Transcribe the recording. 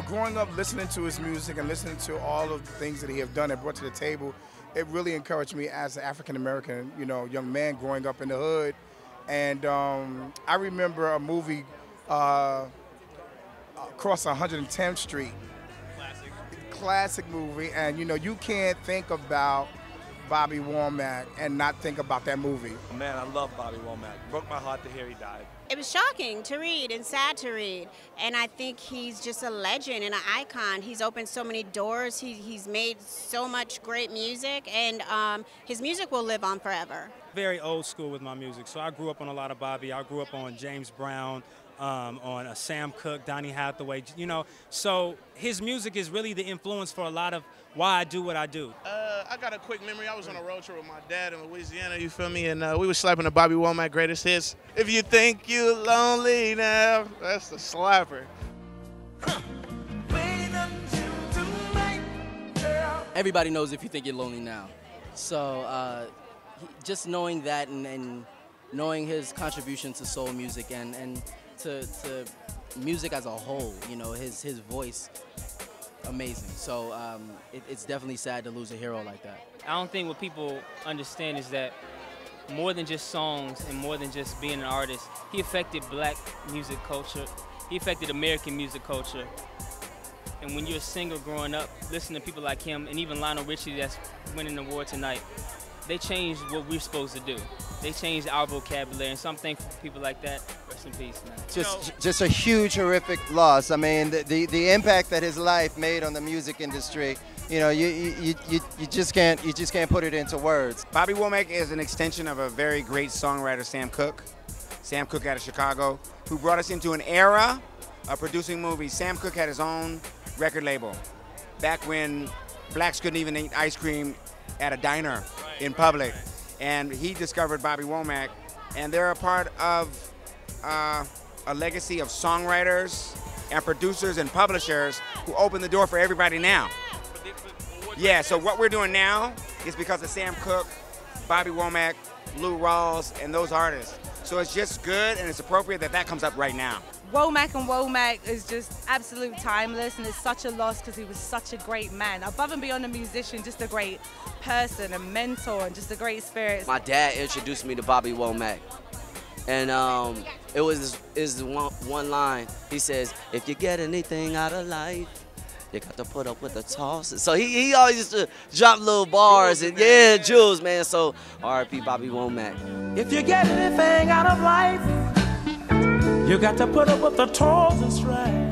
growing up listening to his music and listening to all of the things that he have done and brought to the table, it really encouraged me as an African-American, young man growing up in the hood. And I remember a movie, Across 110th Street. Classic movie, and you can't think about Bobby Womack and not think about that movie. Man, I love Bobby Womack. Broke my heart to hear he died. It was shocking to read and sad to read, and I think he's just a legend and an icon. He's opened so many doors, he's made so much great music, and his music will live on forever. Very old school with my music, so I grew up on a lot of Bobby. I grew up on James Brown, on Sam Cooke, Donny Hathaway, so his music is really the influence for a lot of why I do what I do. I got a quick memory. I was on a road trip with my dad in Louisiana, you feel me? And we were slapping the Bobby Womack greatest hits. If you think you're lonely now, that's the slapper. Everybody knows If You Think You're Lonely Now. So just knowing that and knowing his contribution to soul music and to music as a whole, his voice, amazing. So it's definitely sad to lose a hero like that. I don't think what people understand is that more than just songs and more than just being an artist, he affected black music culture, he affected American music culture. And when you're a singer growing up, listening to people like him, and even Lionel Richie that's winning the award tonight, they changed what we're supposed to do. They changed our vocabulary, and so I'm thankful for people like that. Rest in peace, man. Just a huge, horrific loss. I mean, the impact that his life made on the music industry, you just can't put it into words. Bobby Womack is an extension of a very great songwriter, Sam Cooke. Sam Cooke out of Chicago, who brought us into an era of producing movies. Sam Cooke had his own record label back when blacks couldn't even eat ice cream at a diner in public, and he discovered Bobby Womack, and they're a part of a legacy of songwriters and producers and publishers who opened the door for everybody now. Yeah, so what we're doing now is because of Sam Cooke, Bobby Womack, Lou Rawls, and those artists. So it's just good and it's appropriate that that comes up right now. Womack is just absolute timeless, and it's such a loss because he was such a great man. Above and beyond a musician, just a great person, a mentor, and just a great spirit. My dad introduced me to Bobby Womack, and it was one line. He says, "If you get anything out of life, you got to put up with the tosses." So he always used to drop little bars, and yeah, jewels, man. So R.I.P. Bobby Womack. If you get anything out of life, you got to put up with the toils, that's right.